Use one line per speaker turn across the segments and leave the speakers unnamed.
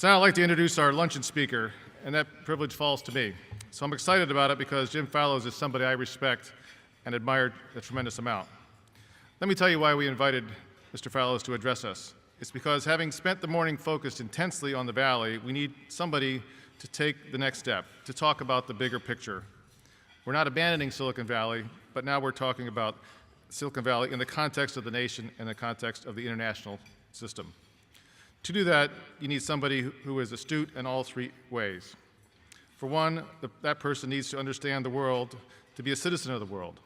So now I'd like to introduce our luncheon speaker, and that privilege falls to me. So I'm excited about it because Jim Fallows is somebody I respect and admire a tremendous amount. Let me tell you why we invited Mr. Fallows to address us. It's because having spent the morning focused intensely on the Valley, we need somebody to take the next step, to talk about the bigger picture. We're not abandoning Silicon Valley, but now we're talking about Silicon Valley in the context of the nation and the context of the international system. To do that, you need somebody who is astute in all three ways. For one, that person needs to understand the world, to be a citizen of the world.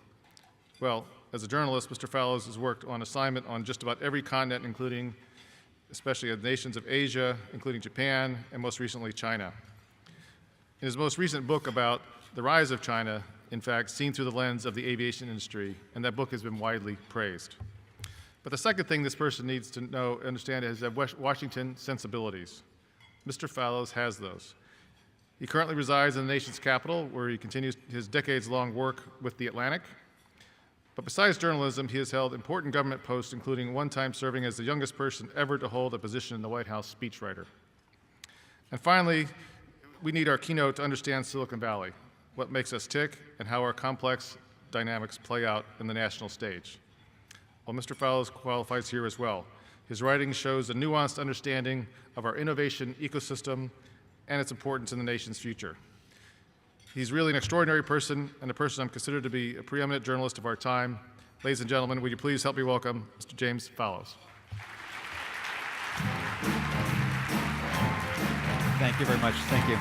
Well, as a journalist, Mr. Fallows has worked on assignment on just about every continent, including especially the nations of Asia, including Japan, and most recently China. In his most recent book about the rise of China, in fact, seen through the lens of the aviation industry, and that book has been widely praised. But the second thing this person needs to understand is that Washington sensibilities. Mr. Fallows has those. He currently resides in the nation's capital, where he continues his decades-long work with the Atlantic. But besides journalism, he has held important government posts, including one time serving as the youngest person ever to hold a position in the White House speechwriter. And finally, we need our keynote to understand Silicon Valley, what makes us tick, and how our complex dynamics play out in the national stage. Well, Mr. Fallows qualifies here as well. His writing shows a nuanced understanding of our innovation ecosystem and its importance in the nation's future. He's really an extraordinary person and a person I'm considered to be a preeminent journalist of our time. Ladies and gentlemen, would you please help me welcome Mr. James Fallows.
Thank you very much. Thank you.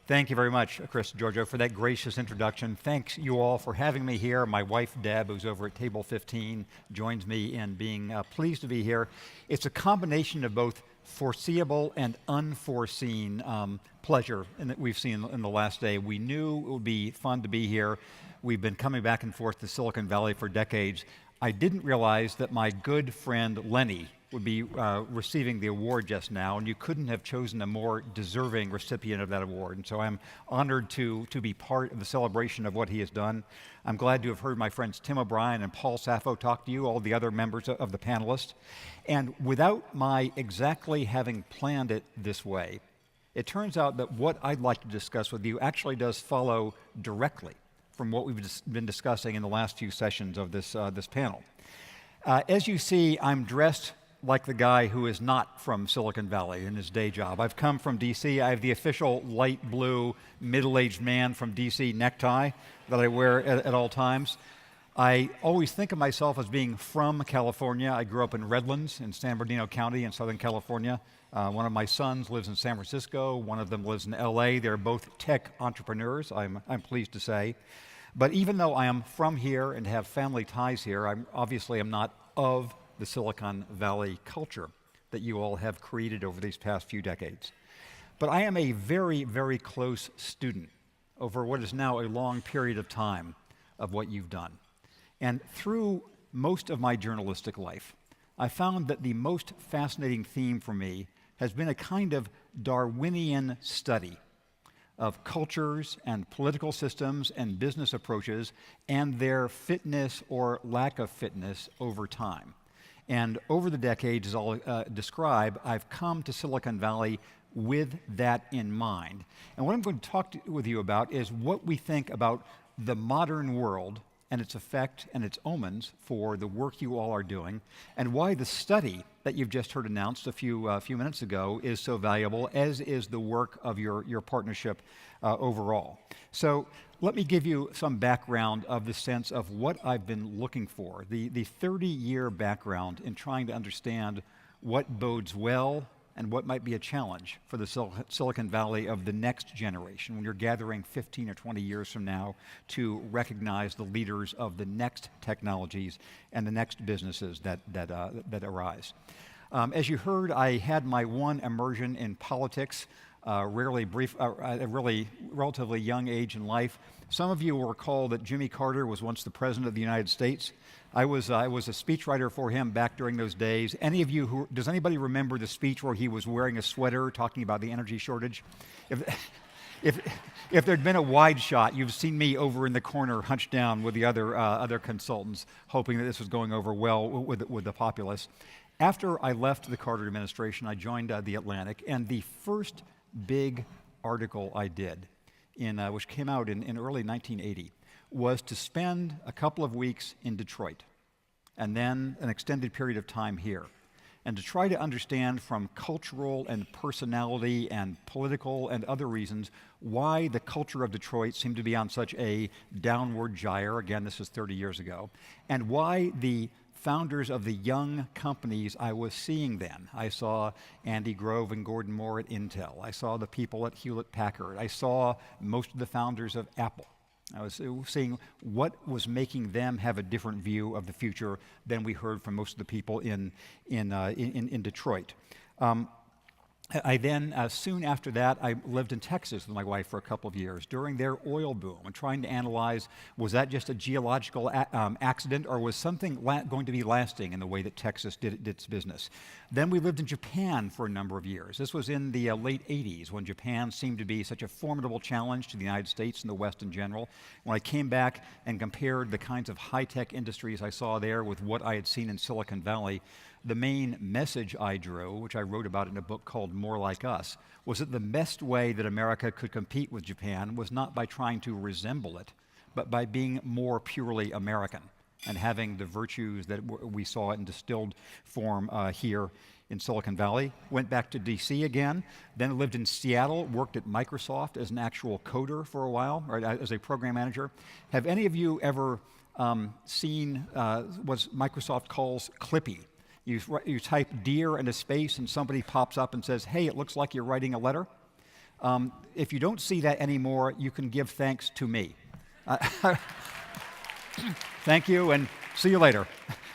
Thank you very much, Chris Giorgio, for that gracious introduction. Thanks you all for having me here. My wife, Deb, who's over at table 15, joins me in being pleased to be here. It's a combination of both foreseeable and unforeseen pleasure that we've seen in the last day. We knew it would be fun to be here. We've been coming back and forth to Silicon Valley for decades. I didn't realize that my good friend Lenny would be receiving the award just now, and you couldn't have chosen a more deserving recipient of that award. And so I'm honored to be part of the celebration of what he has done. I'm glad to have heard my friends Tim O'Brien and Paul Saffo talk to you, all the other members of the panelists. And without my exactly having planned it this way, it turns out that what I'd like to discuss with you actually does follow directly from what we've been discussing in the last few sessions of this panel. As you see, I'm dressed like the guy who is not from Silicon Valley in his day job. I've come from DC. I have the official light blue middle-aged man from DC necktie that I wear at all times. I always think of myself as being from California. I grew up in Redlands in San Bernardino County in Southern California. One of my sons lives in San Francisco. One of them lives in LA. They're both tech entrepreneurs, I'm pleased to say. But even though I am from here and have family ties here, I obviously am not of the Silicon Valley culture that you all have created over these past few decades. But I am a very, very close student over what is now a long period of time of what you've done. And through most of my journalistic life, I found that the most fascinating theme for me has been a kind of Darwinian study of cultures and political systems and business approaches and their fitness or lack of fitness over time. And over the decades, as I'll describe, I've come to Silicon Valley with that in mind. And what I'm going to talk with you about is what we think about the modern world and its effect and its omens for the work you all are doing, and why the study that you've just heard announced a few minutes ago is so valuable, as is the work of your partnership overall. So let me give you some background of the sense of what I've been looking for, the 30-year background in trying to understand what bodes well and what might be a challenge for the Silicon Valley of the next generation when you're gathering 15 or 20 years from now to recognize the leaders of the next technologies and the next businesses that arise. As you heard, I had my one immersion in politics, rarely brief, at a really relatively young age in life. Some of you will recall that Jimmy Carter was once the President of the United States. I was a speechwriter for him back during those days. Does anybody remember the speech where he was wearing a sweater talking about the energy shortage? if there'd been a wide shot, you've seen me over in the corner, hunched down with the other consultants, hoping that this was going over well with the populace. After I left the Carter administration, I joined the Atlantic, and the first big article I did, which came out in early 1980, was to spend a couple of weeks in Detroit, and then an extended period of time here, and to try to understand from cultural and personality and political and other reasons why the culture of Detroit seemed to be on such a downward gyre. Again, this is 30 years ago. And why the founders of the young companies I was seeing then. I saw Andy Grove and Gordon Moore at Intel. I saw the people at Hewlett-Packard. I saw most of the founders of Apple. I was seeing what was making them have a different view of the future than we heard from most of the people in Detroit. I then, soon after that, I lived in Texas with my wife for a couple of years during their oil boom and trying to analyze, was that just a geological accident, or was something going to be lasting in the way that Texas did its business? Then we lived in Japan for a number of years. This was in the late 80s, when Japan seemed to be such a formidable challenge to the United States and the West in general. When I came back and compared the kinds of high-tech industries I saw there with what I had seen in Silicon Valley, the main message I drew, which I wrote about in a book called More Like Us, was that the best way that America could compete with Japan was not by trying to resemble it, but by being more purely American and having the virtues that we saw in distilled form here in Silicon Valley. Went back to DC again, then lived in Seattle, worked at Microsoft as an actual coder for a while, or as a program manager. Have any of you ever seen what Microsoft calls Clippy? You type dear in a space and somebody pops up and says, hey, it looks like you're writing a letter. If you don't see that anymore, you can give thanks to me. Thank you, and see you later.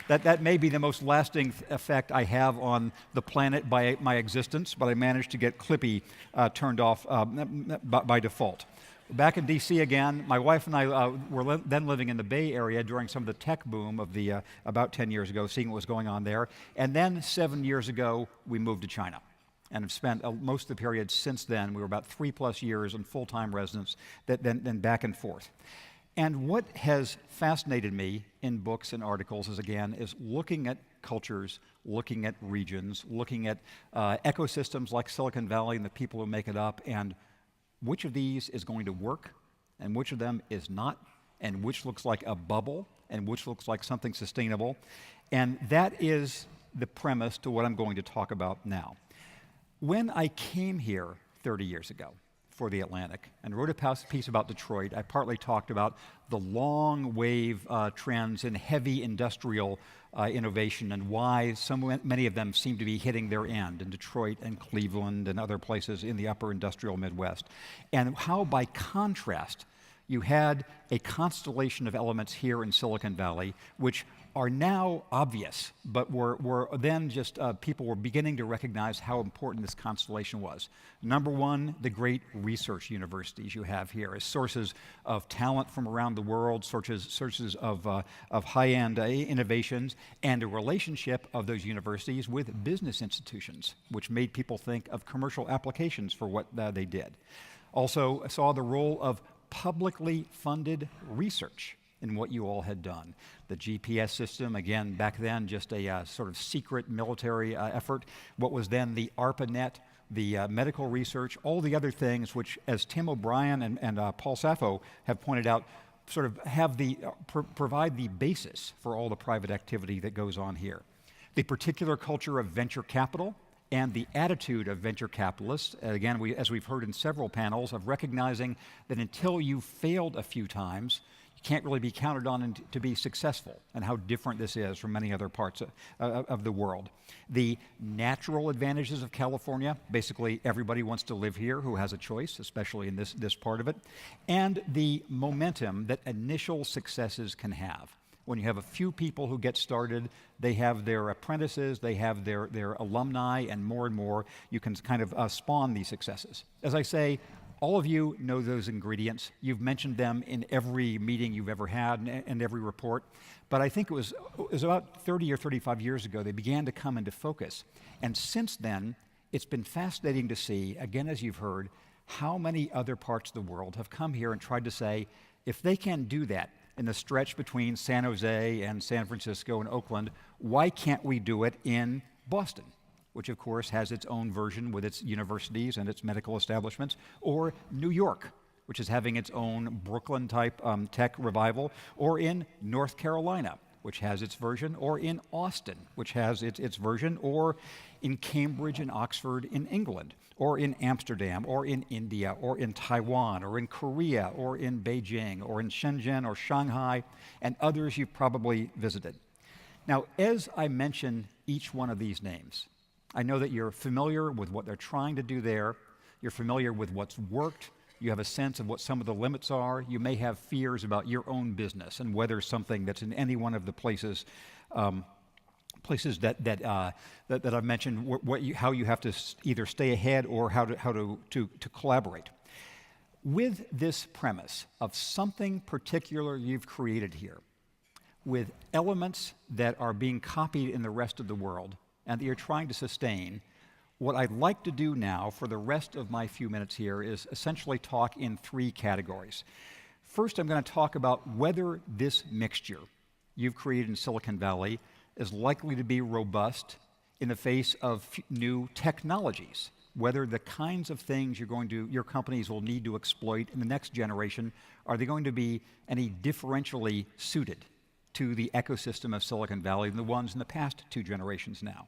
That may be the most lasting effect I have on the planet by my existence, but I managed to get Clippy turned off by default. Back in DC again, my wife and I were then living in the Bay Area during some of the tech boom of the about 10 years ago, seeing what was going on there. And then 7 years ago, we moved to China and have spent most of the period since then. We were about 3+ years in full-time residence, then back and forth. And what has fascinated me in books and articles is looking at cultures, looking at regions, looking at ecosystems like Silicon Valley and the people who make it up, and which of these is going to work, and which of them is not, and which looks like a bubble, and which looks like something sustainable. And that is the premise to what I'm going to talk about now. When I came here 30 years ago for The Atlantic and wrote a piece about Detroit, I partly talked about the long wave trends in heavy industrial innovation and why so many of them seem to be hitting their end in Detroit and Cleveland and other places in the upper industrial Midwest. And how, by contrast, you had a constellation of elements here in Silicon Valley which are now obvious, but were then just people were beginning to recognize how important this constellation was. Number one, the great research universities you have here as sources of talent from around the world, sources of high-end innovations, and a relationship of those universities with business institutions, which made people think of commercial applications for what they did. Also, saw the role of publicly funded research in what you all had done. The GPS system, again, back then, just a sort of secret military effort. What was then the ARPANET, the medical research, all the other things which, as Tim O'Brien and Paul Sappho have pointed out, sort of have provide the basis for all the private activity that goes on here. The particular culture of venture capital and the attitude of venture capitalists, again, as we've heard in several panels, of recognizing that until you've failed a few times, can't really be counted on to be successful, and how different this is from many other parts of the world. The natural advantages of California, basically everybody wants to live here who has a choice, especially in this part of it, and the momentum that initial successes can have. When you have a few people who get started, they have their apprentices, they have their alumni, and more, you can kind of spawn these successes. As I say, all of you know those ingredients. You've mentioned them in every meeting you've ever had and every report. But I think it was about 30 or 35 years ago they began to come into focus. And since then, it's been fascinating to see, again as you've heard, how many other parts of the world have come here and tried to say, if they can do that in the stretch between San Jose and San Francisco and Oakland, why can't we do it in Boston? Which of course has its own version with its universities and its medical establishments, or New York, which is having its own Brooklyn-type tech revival, or in North Carolina, which has its version, or in Austin, which has its version, or in Cambridge and Oxford in England, or in Amsterdam, or in India, or in Taiwan, or in Korea, or in Beijing, or in Shenzhen, or Shanghai, and others you've probably visited. Now, as I mention each one of these names, I know that you're familiar with what they're trying to do there, you're familiar with what's worked, you have a sense of what some of the limits are, you may have fears about your own business and whether something that's in any one of the places that I've mentioned, how you have to either stay ahead or how to collaborate. With this premise of something particular you've created here, with elements that are being copied in the rest of the world and that you're trying to sustain, what I'd like to do now for the rest of my few minutes here is essentially talk in three categories. First, I'm going to talk about whether this mixture you've created in Silicon Valley is likely to be robust in the face of new technologies, whether the kinds of things your companies will need to exploit in the next generation, are they going to be any differentially suited to the ecosystem of Silicon Valley than the ones in the past two generations now.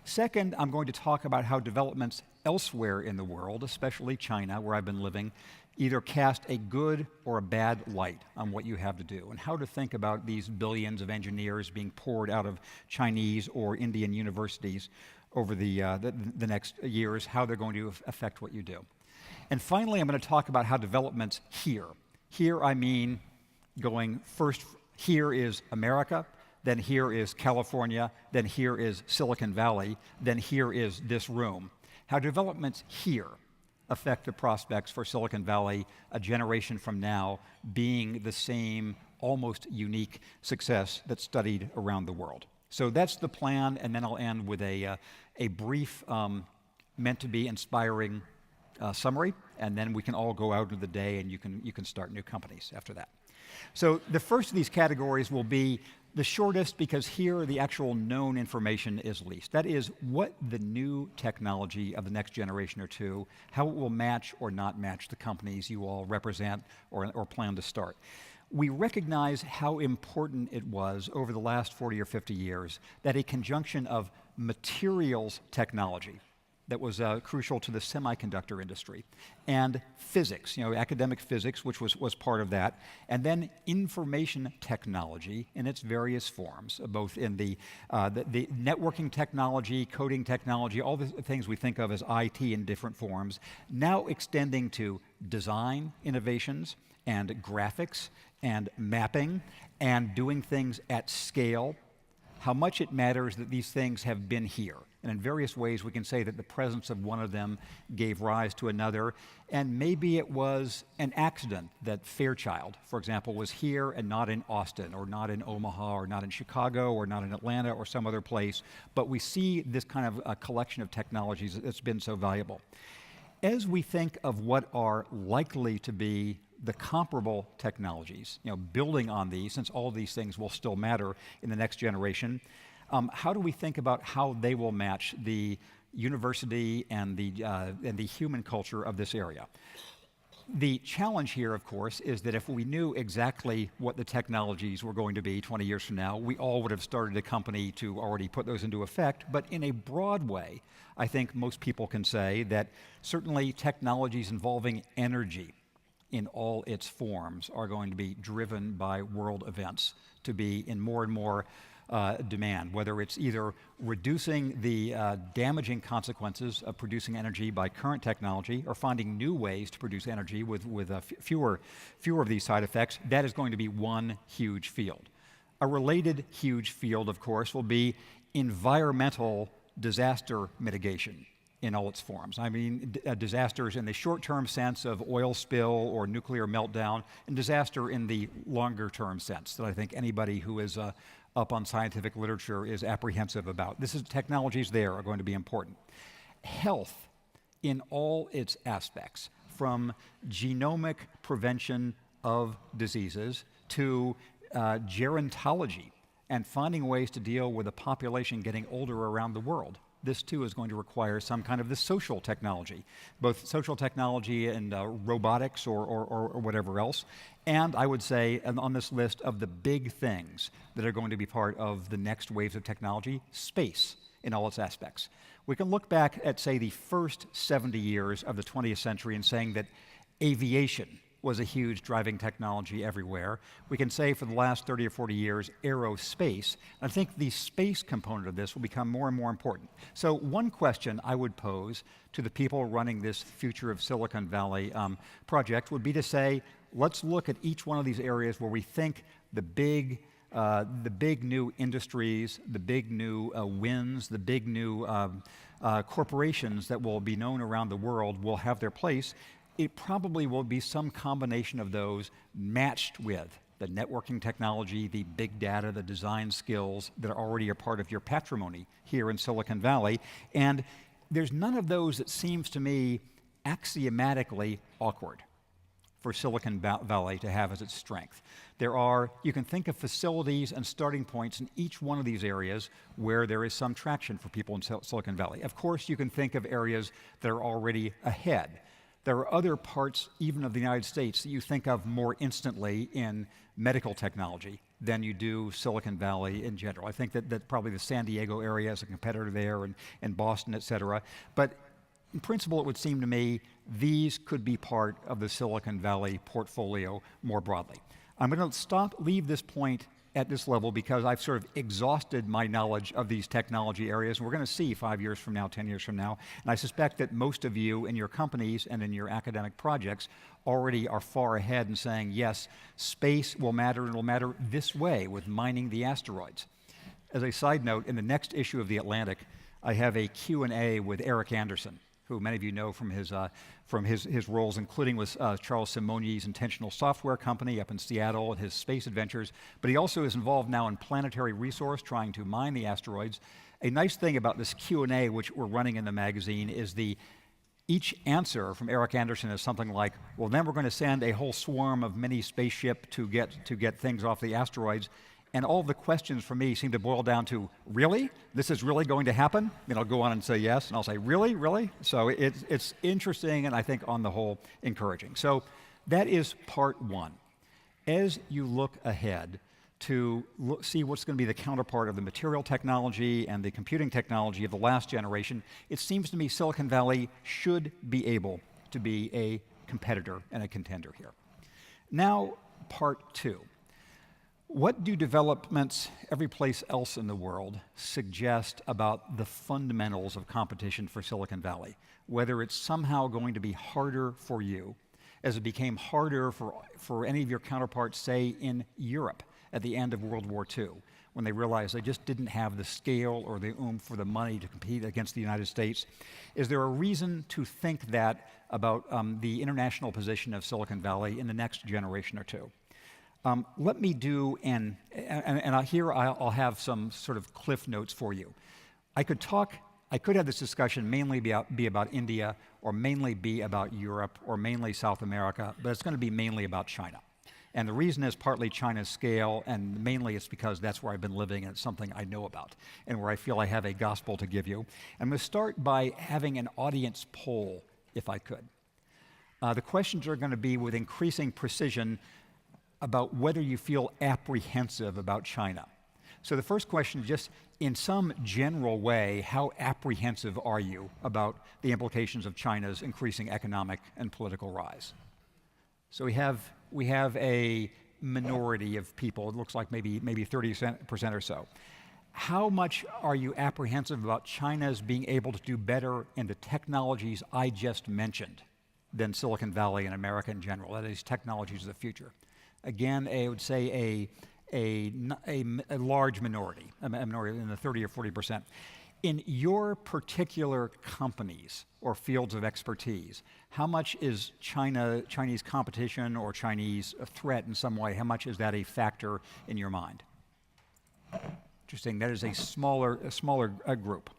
Second, I'm going to talk about how developments elsewhere in the world, especially China, where I've been living, either cast a good or a bad light on what you have to do, and how to think about these billions of engineers being poured out of Chinese or Indian universities over the next years, how they're going to affect what you do. And finally, I'm going to talk about how developments here. Here I mean going first, here is America, then here is California, then here is Silicon Valley, then here is this room. How developments here affect the prospects for Silicon Valley a generation from now being the same almost unique success that's studied around the world. So that's the plan, and then I'll end with a brief, meant to be inspiring summary, and then we can all go out into the day and you can start new companies after that. So the first of these categories will be the shortest because here the actual known information is least. That is what the new technology of the next generation or two, how it will match or not match the companies you all represent or plan to start. We recognize how important it was over the last 40 or 50 years that a conjunction of materials technology that was crucial to the semiconductor industry, and physics, academic physics, which was part of that, and then information technology in its various forms, both in the networking technology, coding technology, all the things we think of as IT in different forms, now extending to design innovations and graphics and mapping and doing things at scale. How much it matters that these things have been here. And in various ways, we can say that the presence of one of them gave rise to another. And maybe it was an accident that Fairchild, for example, was here and not in Austin, or not in Omaha, or not in Chicago, or not in Atlanta, or some other place. But we see this kind of a collection of technologies that's been so valuable. As we think of what are likely to be the comparable technologies, building on these, since all of these things will still matter in the next generation, how do we think about how they will match the university and the human culture of this area? The challenge here, of course, is that if we knew exactly what the technologies were going to be 20 years from now, we all would have started a company to already put those into effect. But in a broad way, I think most people can say that certainly technologies involving energy in all its forms are going to be driven by world events to be in more and more demand, whether it's either reducing the damaging consequences of producing energy by current technology or finding new ways to produce energy with fewer of these side effects. That is going to be one huge field. A related huge field, of course, will be environmental disaster mitigation in all its forms. I mean, disasters in the short-term sense of oil spill or nuclear meltdown, and disaster in the longer-term sense that I think anybody who is up on scientific literature is apprehensive about. Technologies there are going to be important. Health in all its aspects, from genomic prevention of diseases to gerontology and finding ways to deal with a population getting older around the world. This too is going to require some kind of the social technology, both social technology and robotics or whatever else. And I would say on this list of the big things that are going to be part of the next waves of technology, space in all its aspects. We can look back at, say, the first 70 years of the 20th century and saying that aviation was a huge driving technology everywhere. We can say for the last 30 or 40 years, aerospace. I think the space component of this will become more and more important. So one question I would pose to the people running this Future of Silicon Valley project would be to say, let's look at each one of these areas where we think the big new industries, the big new wins, the big new corporations that will be known around the world will have their place. It probably will be some combination of those matched with the networking technology, the big data, the design skills that are already a part of your patrimony here in Silicon Valley. And there's none of those that seems to me axiomatically awkward for Silicon Valley to have as its strength. You can think of facilities and starting points in each one of these areas where there is some traction for people in Silicon Valley. Of course, you can think of areas that are already ahead. There are other parts, even of the United States, that you think of more instantly in medical technology than you do Silicon Valley in general. I think that probably the San Diego area is a competitor there, and Boston, et cetera. But in principle, it would seem to me these could be part of the Silicon Valley portfolio more broadly. I'm going to leave this point at this level because I've sort of exhausted my knowledge of these technology areas. And we're going to see 5 years from now, 10 years from now. And I suspect that most of you in your companies and in your academic projects already are far ahead in saying, yes, space will matter, and it will matter this way with mining the asteroids. As a side note, in the next issue of The Atlantic, I have a Q&A with Eric Anderson, who many of you know from his roles, including with Charles Simonyi's intentional software company up in Seattle and his space adventures. But he also is involved now in Planetary Resource, trying to mine the asteroids. A nice thing about this Q&A, which we're running in the magazine, is each answer from Eric Anderson is something like, well, then we're going to send a whole swarm of mini spaceship to get things off the asteroids. And all the questions for me seem to boil down to, really? This is really going to happen? And I'll go on and say yes, and I'll say, really, really? So it's interesting, and I think on the whole, encouraging. So that is part one. As you look ahead to see what's going to be the counterpart of the material technology and the computing technology of the last generation, it seems to me Silicon Valley should be able to be a competitor and a contender here. Now, part two. What do developments every place else in the world suggest about the fundamentals of competition for Silicon Valley? Whether it's somehow going to be harder for you, as it became harder for any of your counterparts, say, in Europe at the end of World War II, when they realized they just didn't have the scale or the oomph or the money to compete against the United States. Is there a reason to think that about the international position of Silicon Valley in the next generation or two? Let me do, here I'll have some sort of cliff notes for you. I could have this discussion mainly be about India, or mainly be about Europe, or mainly South America, but it's going to be mainly about China. And the reason is partly China's scale, and mainly it's because that's where I've been living and it's something I know about, and where I feel I have a gospel to give you. I'm going to start by having an audience poll, if I could. The questions are going to be with increasing precision about whether you feel apprehensive about China. So the first question is just, in some general way, how apprehensive are you about the implications of China's increasing economic and political rise? So we have a minority of people, it looks like maybe 30% or so. How much are you apprehensive about China's being able to do better in the technologies I just mentioned than Silicon Valley and America in general, that is, technologies of the future? Again, I would say a large minority, a minority in the 30 or 40%. In your particular companies or fields of expertise, how much is Chinese competition or Chinese threat in some way, how much is that a factor in your mind? Interesting, that is a smaller group.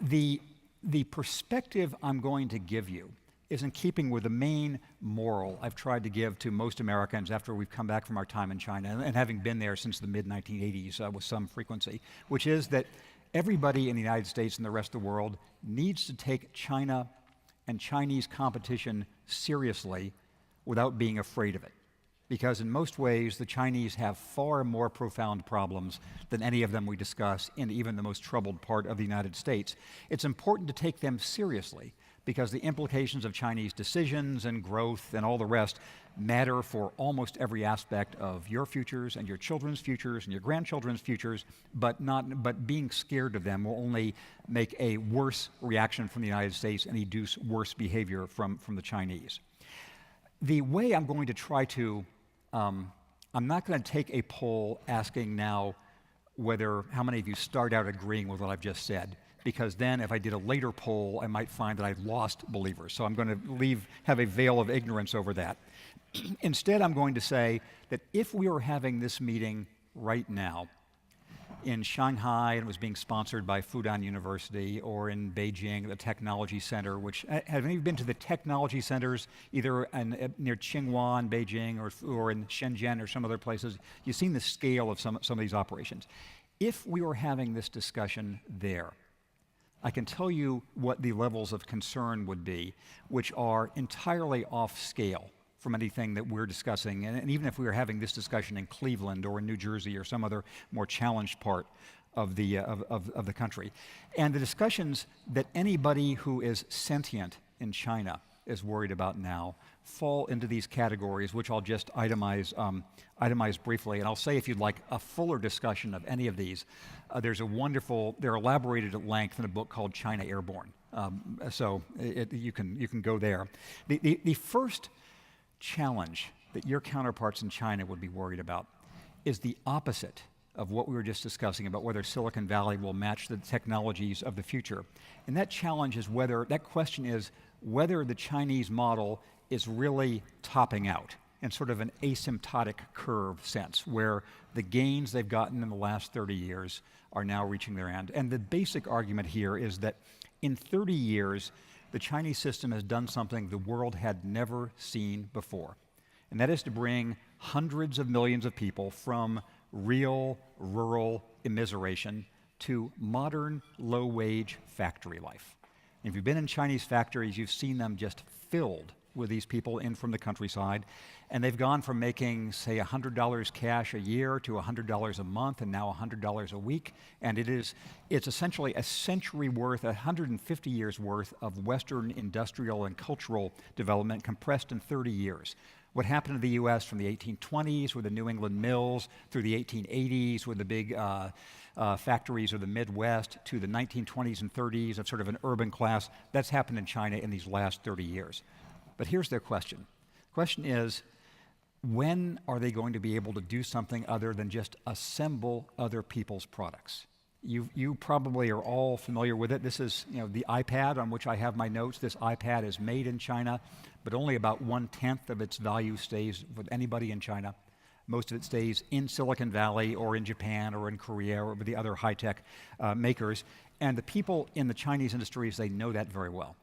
The perspective I'm going to give you is in keeping with the main moral I've tried to give to most Americans after we've come back from our time in China, and having been there since the mid-1980s with some frequency, which is that everybody in the United States and the rest of the world needs to take China and Chinese competition seriously without being afraid of it. Because in most ways, the Chinese have far more profound problems than any of them we discuss in even the most troubled part of the United States. It's important to take them seriously because the implications of Chinese decisions and growth and all the rest matter for almost every aspect of your futures and your children's futures and your grandchildren's futures, but being scared of them will only make a worse reaction from the United States and induce worse behavior from the Chinese. The way I'm going to try to I'm not going to take a poll asking now how many of you start out agreeing with what I've just said, because then if I did a later poll, I might find that I've lost believers. So I'm going to have a veil of ignorance over that. Instead, I'm going to say that if we were having this meeting right now in Shanghai and it was being sponsored by Fudan University, or in Beijing, the Technology Center, which, have any of you been to the technology centers, either near Tsinghua in Beijing or in Shenzhen or some other places? You've seen the scale of some of these operations. If we were having this discussion there, I can tell you what the levels of concern would be, which are entirely off scale from anything that we're discussing, and even if we were having this discussion in Cleveland or in New Jersey or some other more challenged part of the country. And the discussions that anybody who is sentient in China is worried about now fall into these categories, which I'll just itemize briefly. And I'll say, if you'd like a fuller discussion of any of these, they're elaborated at length in a book called China Airborne. So you can go there. The first challenge that your counterparts in China would be worried about is the opposite of what we were just discussing about whether Silicon Valley will match the technologies of the future. And that challenge is that question is whether the Chinese model is really topping out in sort of an asymptotic curve sense, where the gains they've gotten in the last 30 years are now reaching their end. And the basic argument here is that in 30 years, the Chinese system has done something the world had never seen before, and that is to bring hundreds of millions of people from real rural immiseration to modern low-wage factory life. And if you've been in Chinese factories, you've seen them just filled with these people in from the countryside, and they've gone from making, say, $100 cash a year to $100 a month, and now $100 a week, and it's essentially a century worth, 150 years worth of Western industrial and cultural development compressed in 30 years. What happened to the U.S. from the 1820s with the New England mills, through the 1880s with the big factories of the Midwest, to the 1920s and 30s of sort of an urban class, that's happened in China in these last 30 years. But here's their question. The question is, when are they going to be able to do something other than just assemble other people's products? You probably are all familiar with it. This is the iPad on which I have my notes. This iPad is made in China, but only about 1/10 of its value stays with anybody in China. Most of it stays in Silicon Valley or in Japan or in Korea or with the other high-tech makers. And the people in the Chinese industries, they know that very well.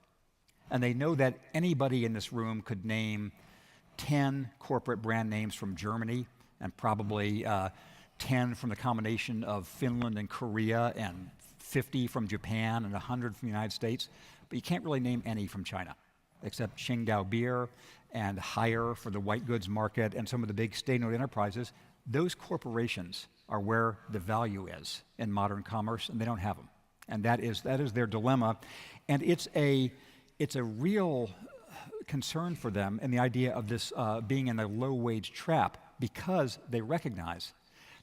And they know that anybody in this room could name 10 corporate brand names from Germany, and probably 10 from the combination of Finland and Korea, and 50 from Japan, and 100 from the United States. But you can't really name any from China, except Qingdao Beer and Haier for the white goods market and some of the big state-owned enterprises. Those corporations are where the value is in modern commerce, and they don't have them. And that is their dilemma. And it's a real concern for them, and the idea of this being in a low-wage trap, because they recognize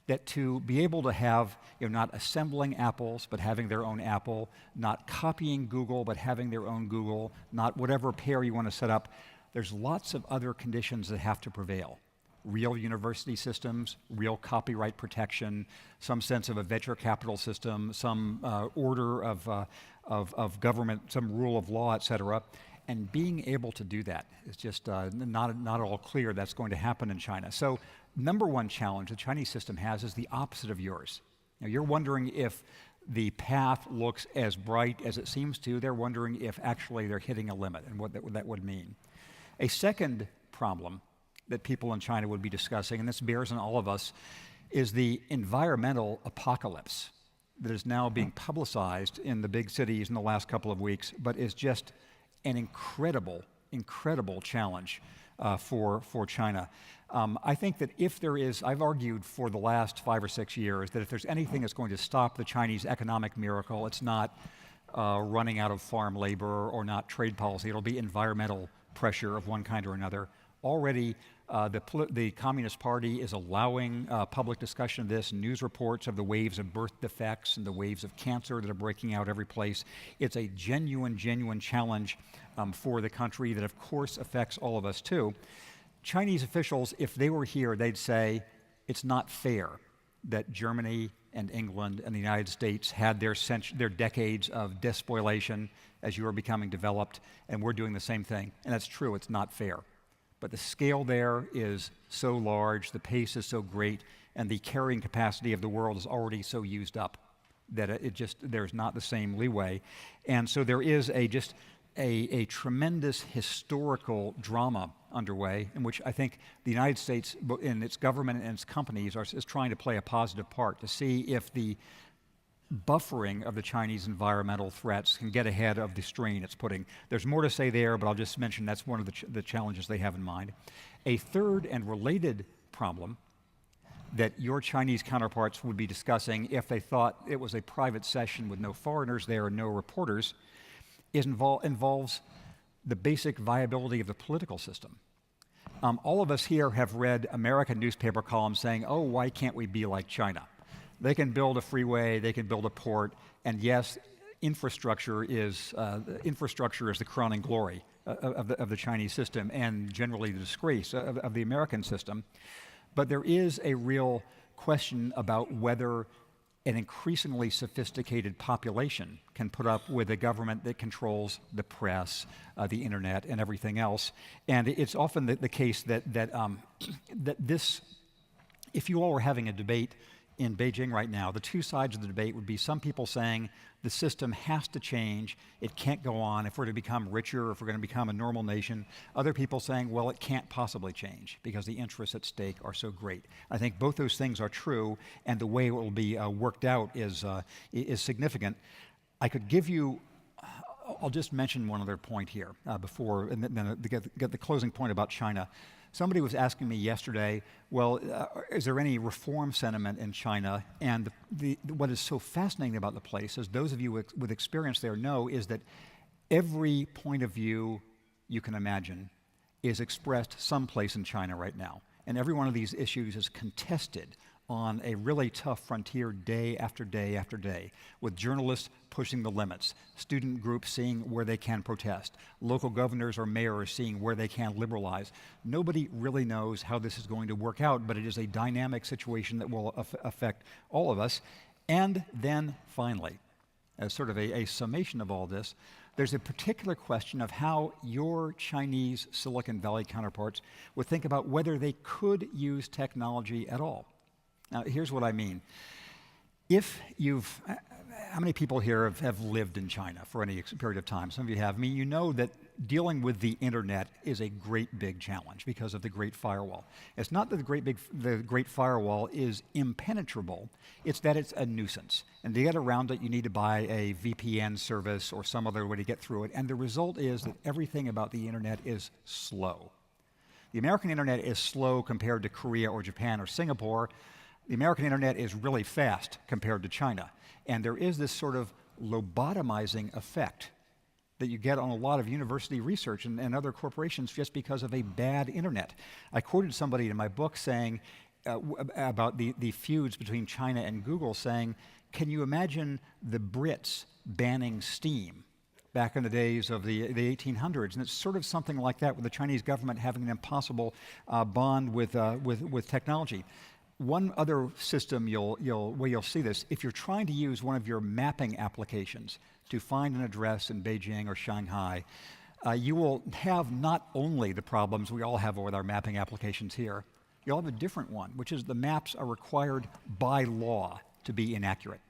that to be able to have, not assembling apples, but having their own Apple, not copying Google, but having their own Google, not whatever pair you want to set up, there's lots of other conditions that have to prevail. Real university systems, real copyright protection, some sense of a venture capital system, some order of government, some rule of law, et cetera. And being able to do that is just not at all clear that's going to happen in China. So number one challenge the Chinese system has is the opposite of yours. You're wondering if the path looks as bright as it seems to, they're wondering if actually they're hitting a limit and what that would mean. A second problem that people in China would be discussing, and this bears on all of us, is the environmental apocalypse that is now being publicized in the big cities in the last couple of weeks, but is just an incredible challenge for China. I think that if there is, I've argued for the last 5 or 6 years that if there's anything that's going to stop the Chinese economic miracle, it's not running out of farm labor or not trade policy, it'll be environmental pressure of one kind or another. Already, the Communist Party is allowing public discussion of this, news reports of the waves of birth defects and the waves of cancer that are breaking out every place. It's a genuine challenge for the country that, of course, affects all of us, too. Chinese officials, if they were here, they'd say it's not fair that Germany and England and the United States had their decades of despoilation as you are becoming developed, and we're doing the same thing. And that's true, it's not fair. But the scale there is so large, the pace is so great, and the carrying capacity of the world is already so used up that there's not the same leeway. And so there is a tremendous historical drama underway in which I think the United States, in its government and its companies, is trying to play a positive part to see if the buffering of the Chinese environmental threats can get ahead of the strain it's putting. There's more to say there, but I'll just mention that's one of the challenges they have in mind. A third and related problem that your Chinese counterparts would be discussing if they thought it was a private session with no foreigners there and no reporters involves the basic viability of the political system. All of us here have read American newspaper columns saying, oh, why can't we be like China? They can build a freeway, they can build a port, and yes, infrastructure is the crowning glory of the Chinese system and generally the disgrace of the American system. But there is a real question about whether an increasingly sophisticated population can put up with a government that controls the press, the internet, and everything else. And it's often the case that this, if you all were having a debate in Beijing right now, the two sides of the debate would be some people saying the system has to change, it can't go on if we're to become richer, if we're going to become a normal nation. Other people saying, well, it can't possibly change because the interests at stake are so great. I think both those things are true, and the way it will be worked out is significant. I could give you, I'll just mention one other point here before, and then to get the closing point about China. Somebody was asking me yesterday, well, is there any reform sentiment in China? And what is so fascinating about the place, as those of you with experience there know, is that every point of view you can imagine is expressed someplace in China right now. And every one of these issues is contested on a really tough frontier day after day after day, with journalists pushing the limits, student groups seeing where they can protest, local governors or mayors seeing where they can liberalize. Nobody really knows how this is going to work out, but it is a dynamic situation that will affect all of us. And then finally, as sort of a summation of all this, there's a particular question of how your Chinese Silicon Valley counterparts would think about whether they could use technology at all. Now, here's what I mean. How many people here have lived in China for any period of time? Some of you have. I mean, you know that dealing with the internet is a great big challenge because of the Great Firewall. It's not that the Great Firewall is impenetrable, it's that it's a nuisance. And to get around it, you need to buy a VPN service or some other way to get through it. And the result is that everything about the internet is slow. The American internet is slow compared to Korea or Japan or Singapore. The American internet is really fast compared to China. And there is this sort of lobotomizing effect that you get on a lot of university research and other corporations just because of a bad internet. I quoted somebody in my book saying about the feuds between China and Google, saying, can you imagine the Brits banning steam back in the days of the 1800s? And it's sort of something like that, with the Chinese government having an impossible bond with technology. One other system where you'll see this, if you're trying to use one of your mapping applications to find an address in Beijing or Shanghai, you will have not only the problems we all have with our mapping applications here, you'll have a different one, which is the maps are required by law to be inaccurate.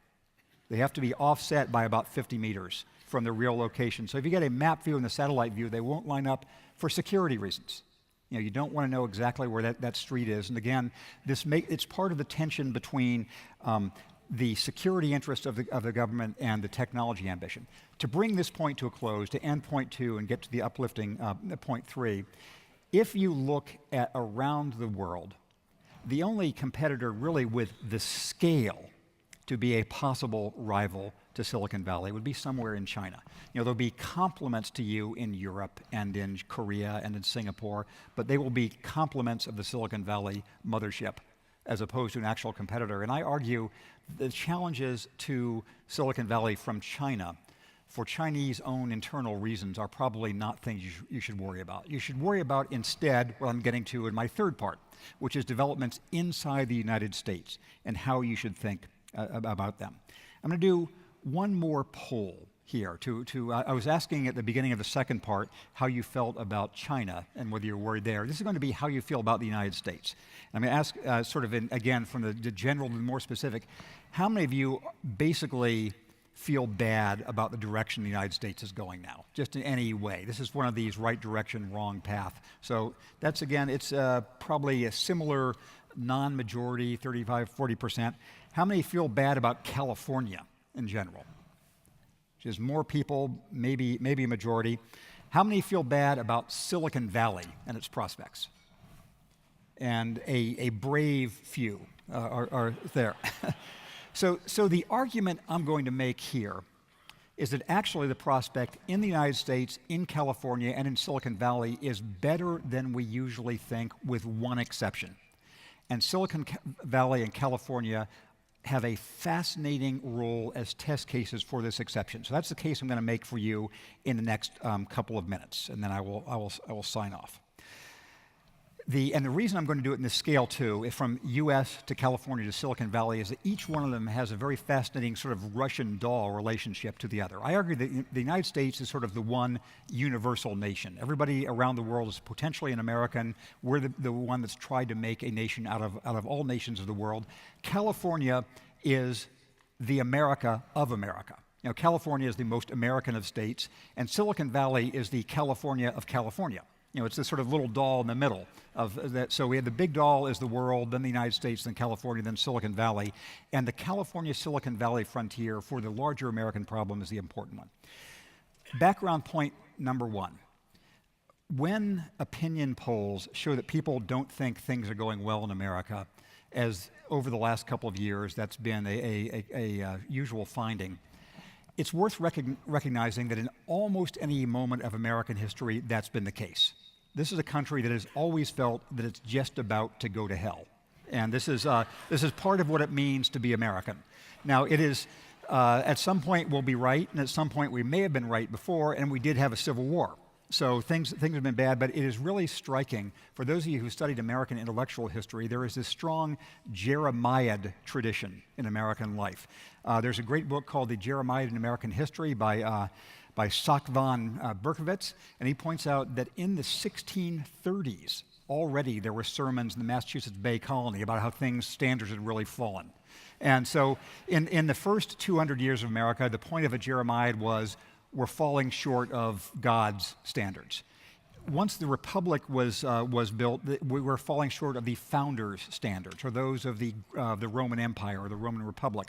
They have to be offset by about 50 meters from the real location. So if you get a map view and a satellite view, they won't line up for security reasons. You don't want to know exactly where that street is. And again, it's part of the tension between the security interest of the government and the technology ambition. To bring this point to a close, to end point 2 and get to the uplifting point 3, if you look at around the world, the only competitor really with the scale to be a possible rival to Silicon Valley would be somewhere in China. There'll be complements to you in Europe and in Korea and in Singapore, but they will be complements of the Silicon Valley mothership as opposed to an actual competitor. And I argue the challenges to Silicon Valley from China for Chinese own internal reasons are probably not things you should worry about. You should worry about instead what I'm getting to in my third part, which is developments inside the United States and how you should think about them. I'm going to do one more poll here. I was asking at the beginning of the second part how you felt about China and whether you're worried there. This is going to be how you feel about the United States. I'm going to ask again from the general to the more specific, how many of you basically feel bad about the direction the United States is going now, just in any way? This is one of these right direction, wrong path. So that's, again, it's probably a similar non-majority, 35, 40%. How many feel bad about California in general? Which is more people, maybe a majority. How many feel bad about Silicon Valley and its prospects? And a brave few are there. So the argument I'm going to make here is that actually the prospect in the United States, in California, and in Silicon Valley is better than we usually think, with one exception. And Silicon Valley and California have a fascinating role as test cases for this exception. So that's the case I'm going to make for you in the next couple of minutes, and then I will sign off. And the reason I'm going to do it in this scale too, from US to California to Silicon Valley, is that each one of them has a very fascinating sort of Russian doll relationship to the other. I argue that the United States is sort of the one universal nation. Everybody around the world is potentially an American. We're the one that's tried to make a nation out of all nations of the world. California is the America of America. California is the most American of states, and Silicon Valley is the California of California. It's this sort of little doll in the middle of that. So we have the big doll is the world, then the United States, then California, then Silicon Valley. And the California-Silicon Valley frontier for the larger American problem is the important one. Background point number 1. When opinion polls show that people don't think things are going well in America, as over the last couple of years that's been a usual finding, it's worth recognizing that in almost any moment of American history, that's been the case. This is a country that has always felt that it's just about to go to hell. And this is part of what it means to be American. Now, it is, at some point we'll be right, and at some point we may have been right before, and we did have a civil war. So things have been bad, but it is really striking. For those of you who studied American intellectual history, there is this strong Jeremiad tradition in American life. There's a great book called The Jeremiad in American History by Sack von Berkowitz, and he points out that in the 1630s, already there were sermons in the Massachusetts Bay Colony about how standards had really fallen. And so in the first 200 years of America, the point of a Jeremiad was, we're falling short of God's standards. Once the Republic was built, we were falling short of the founders' standards, or those of the Roman Empire or the Roman Republic.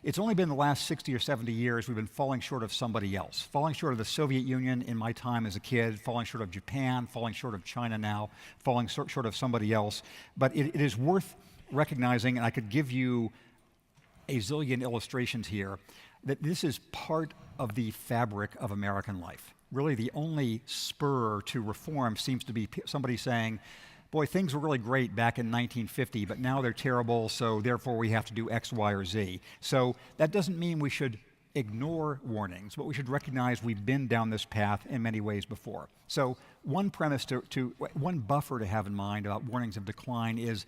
It's only been the last 60 or 70 years we've been falling short of somebody else. Falling short of the Soviet Union in my time as a kid, falling short of Japan, falling short of China now, falling short of somebody else. But it is worth recognizing, and I could give you a zillion illustrations here, that this is part of the fabric of American life. Really, the only spur to reform seems to be somebody saying, boy, things were really great back in 1950, but now they're terrible, so therefore we have to do X, Y, or Z. So that doesn't mean we should ignore warnings, but we should recognize we've been down this path in many ways before. So one premise one buffer to have in mind about warnings of decline is,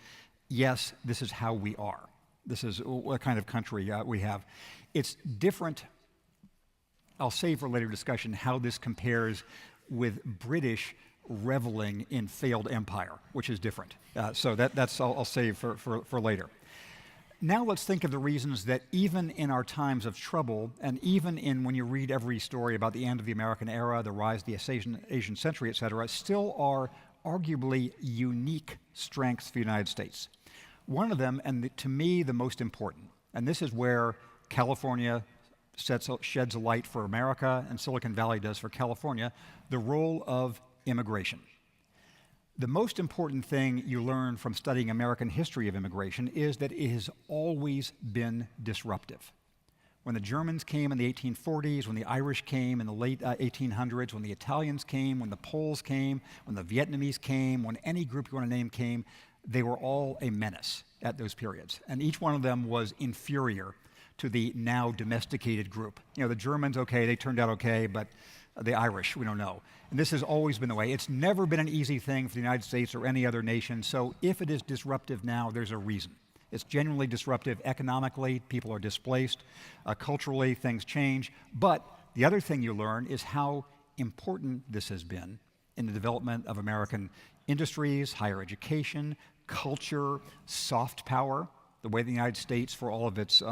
yes, this is how we are. This is what kind of country we have. It's different. I'll save for later discussion how this compares with British reveling in failed empire, which is different. So that's I'll save for later. now let's think of the reasons that even in our times of trouble, and even in when you read every story about the end of the American era, the rise of the Asian century, et cetera, still are arguably unique strengths for the United States. One of them, and to me the most important, and this is where California sheds a light for America and Silicon Valley does for California, the role of immigration. The most important thing you learn from studying American history of immigration is that it has always been disruptive. When the Germans came in the 1840s, when the Irish came in the late 1800s, when the Italians came, when the Poles came, when the Vietnamese came, when any group you want to name came, they were all a menace at those periods. And each one of them was inferior to the now domesticated group. You know, the Germans, okay, they turned out okay, but the Irish, we don't know. And this has always been the way. It's never been an easy thing for the United States or any other nation, so if it is disruptive now, there's a reason. It's genuinely disruptive economically, people are displaced, culturally, things change, but the other thing you learn is how important this has been in the development of American industries, higher education, culture, soft power, the way the United States, for all of its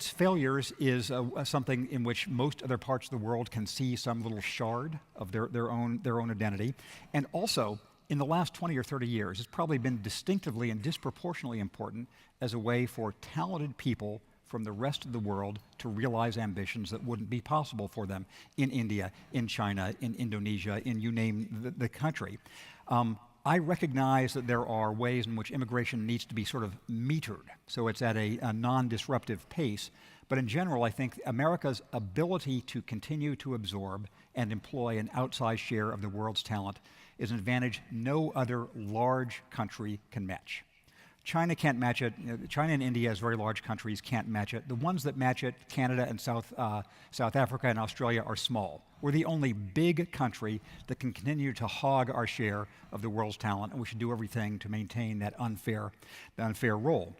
failures, is something in which most other parts of the world can see some little shard of their own identity. And also, in the last 20 or 30 years, it's probably been distinctively and disproportionately important as a way for talented people from the rest of the world to realize ambitions that wouldn't be possible for them in India, in China, in Indonesia, in you name the country. I recognize that there are ways in which immigration needs to be sort of metered, so it's at a non-disruptive pace. But in general, I think America's ability to continue to absorb and employ an outsized share of the world's talent is an advantage no other large country can match. China can't match it. China and India, as very large countries, can't match it. The ones that match it, Canada and South Africa and Australia, are small. We're the only big country that can continue to hog our share of the world's talent, and we should do everything to maintain that unfair role.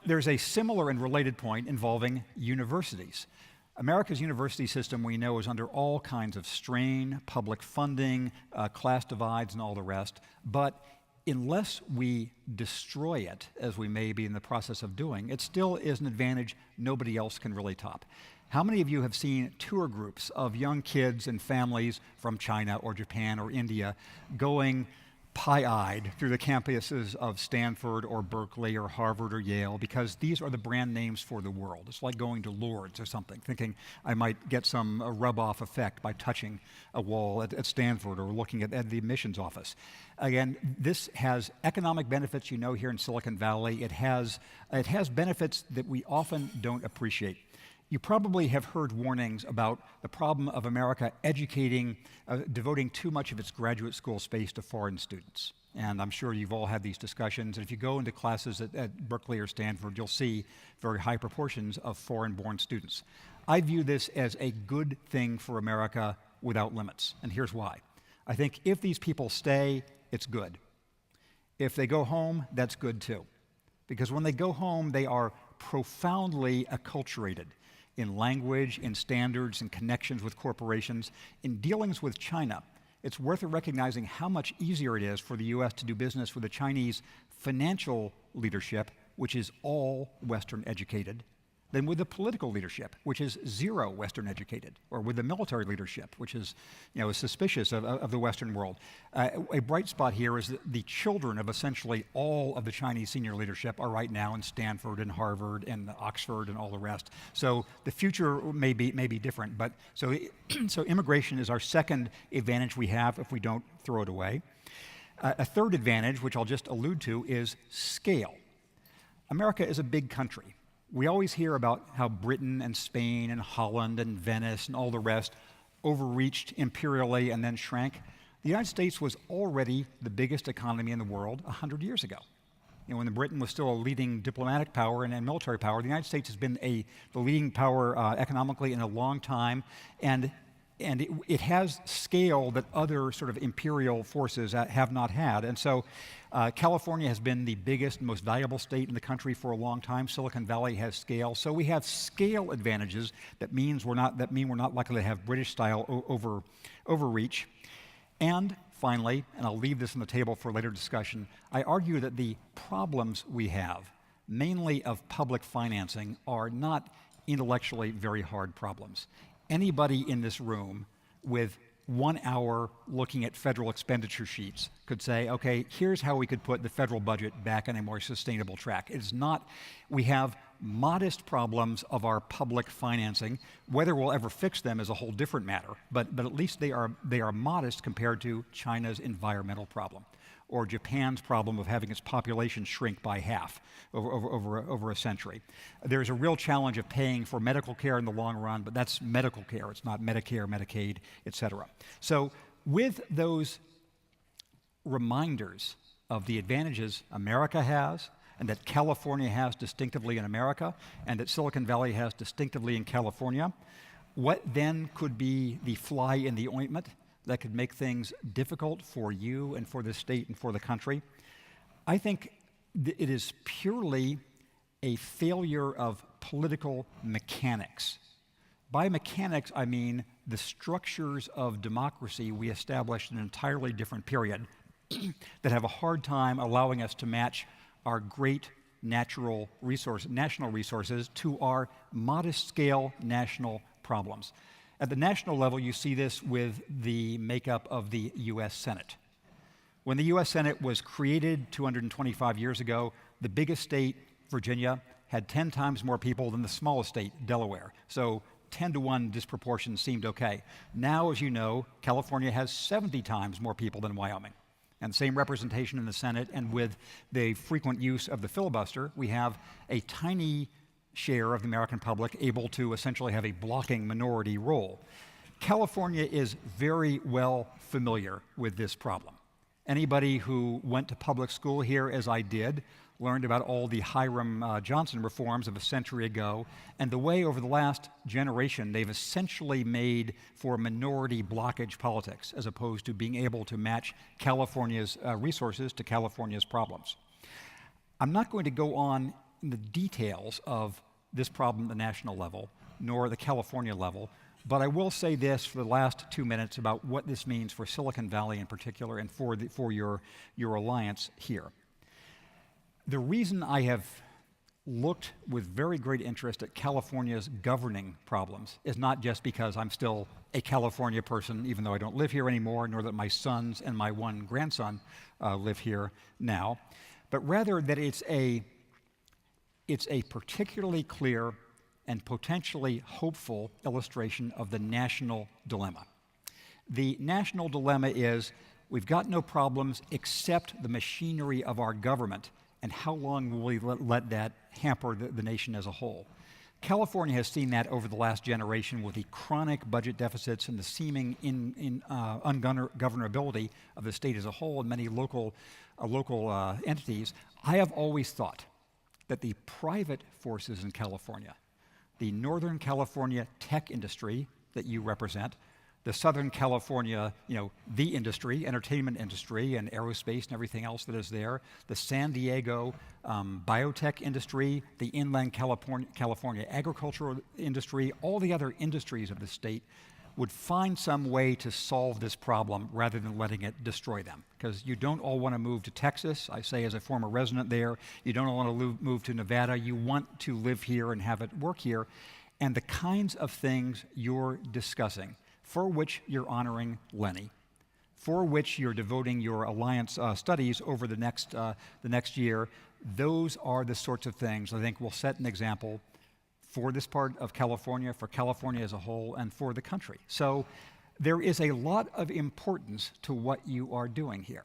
There's a similar and related point involving universities. America's university system, we know, is under all kinds of strain, public funding, class divides, and all the rest, but unless we destroy it, as we may be in the process of doing, it still is an advantage nobody else can really top. How many of you have seen tour groups of young kids and families from China or Japan or India going pie-eyed through the campuses of Stanford or Berkeley or Harvard or Yale, because these are the brand names for the world? It's like going to Lourdes or something, thinking I might get some rub-off effect by touching a wall at Stanford or looking at the admissions office. Again, this has economic benefits, you know, here in Silicon Valley. It has benefits that we often don't appreciate. You probably have heard warnings about the problem of America devoting too much of its graduate school space to foreign students. And I'm sure you've all had these discussions. And if you go into classes at Berkeley or Stanford, you'll see very high proportions of foreign-born students. I view this as a good thing for America without limits. And here's why. I think if these people stay, it's good. If they go home, that's good too. Because when they go home, they are profoundly acculturated in language, in standards, in connections with corporations. In dealings with China, it's worth recognizing how much easier it is for the U.S. to do business with the Chinese financial leadership, which is all Western educated, than with the political leadership, which is zero Western educated, or with the military leadership, which is, is suspicious of the Western world. A bright spot here is that the children of essentially all of the Chinese senior leadership are right now in Stanford and Harvard and Oxford and all the rest. So the future may be different, but so immigration is our second advantage we have if we don't throw it away. A third advantage, which I'll just allude to, is scale. America is a big country. We always hear about how Britain and Spain and Holland and Venice and all the rest overreached imperially and then shrank. The United States was already the biggest economy in the world 100 years ago. When Britain was still a leading diplomatic power and military power, the United States has been the leading power economically in a long time, and it has scale that other sort of imperial forces have not had. And so California has been the biggest, most valuable state in the country for a long time. Silicon Valley has scale. So we have scale advantages that mean we're not likely to have British-style overreach. And finally, and I'll leave this on the table for later discussion, I argue that the problems we have mainly of public financing, are not intellectually very hard problems. Anybody in this room with 1 hour looking at federal expenditure sheets could say, okay, here's how we could put the federal budget back on a more sustainable track. It's not, we have modest problems of our public financing. Whether we'll ever fix them is a whole different matter, but at least they are modest compared to China's environmental problem, or Japan's problem of having its population shrink by half over a century. There's a real challenge of paying for medical care in the long run, but that's medical care. It's not Medicare, Medicaid, et cetera. So with those reminders of the advantages America has, and that California has distinctively in America, and that Silicon Valley has distinctively in California, what then could be the fly in the ointment that could make things difficult for you and for the state and for the country? I think it is purely a failure of political mechanics. By mechanics, I mean the structures of democracy we established in an entirely different period that have a hard time allowing us to match our great national resources to our modest scale national problems. At the national level, you see this with the makeup of the US Senate. When the US Senate was created 225 years ago, the biggest state, Virginia, had 10 times more people than the smallest state, Delaware. So 10-to-1 disproportion seemed okay. Now, as you know, California has 70 times more people than Wyoming. And same representation in the Senate, and with the frequent use of the filibuster, we have a tiny share of the American public able to essentially have a blocking minority role. California is very well familiar with this problem. Anybody who went to public school here, as I did, learned about all the Hiram Johnson reforms of a century ago, and the way over the last generation they've essentially made for minority blockage politics, as opposed to being able to match California's resources to California's problems. I'm not going to go on in the details of this problem at the national level, nor the California level, but I will say this for the last 2 minutes about what this means for Silicon Valley in particular and for your alliance here. The reason I have looked with very great interest at California's governing problems is not just because I'm still a California person, even though I don't live here anymore, nor that my sons and my one grandson live here now, but rather that it's a particularly clear and potentially hopeful illustration of the national dilemma. The national dilemma is we've got no problems except the machinery of our government, and how long will we let that hamper the nation as a whole? California has seen that over the last generation with the chronic budget deficits and the seeming ungovernability of the state as a whole and many local entities. I have always thought that the private forces in California, the Northern California tech industry that you represent, the Southern California, the industry, entertainment industry and aerospace and everything else that is there, the San Diego biotech industry, the inland California agricultural industry, all the other industries of the state would find some way to solve this problem rather than letting it destroy them. Because you don't all want to move to Texas, I say as a former resident there, you don't all want to move to Nevada, you want to live here and have it work here. And the kinds of things you're discussing, for which you're honoring Lenny, for which you're devoting your alliance studies over the next year, those are the sorts of things I think will set an example for this part of California, for California as a whole, and for the country. So there is a lot of importance to what you are doing here.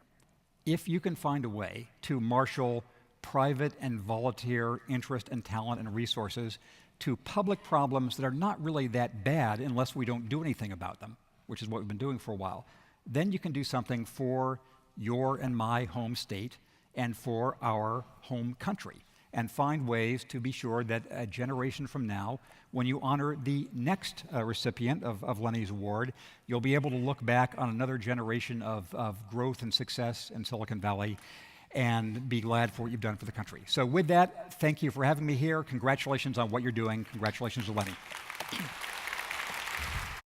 If you can find a way to marshal private and volunteer interest and talent and resources to public problems that are not really that bad unless we don't do anything about them, which is what we've been doing for a while, then you can do something for your and my home state and for our home country, and find ways to be sure that a generation from now, when you honor the next recipient of Lenny's Award, you'll be able to look back on another generation of growth and success in Silicon Valley and be glad for what you've done for the country. So with that, thank you for having me here. Congratulations on what you're doing. Congratulations to Lenny.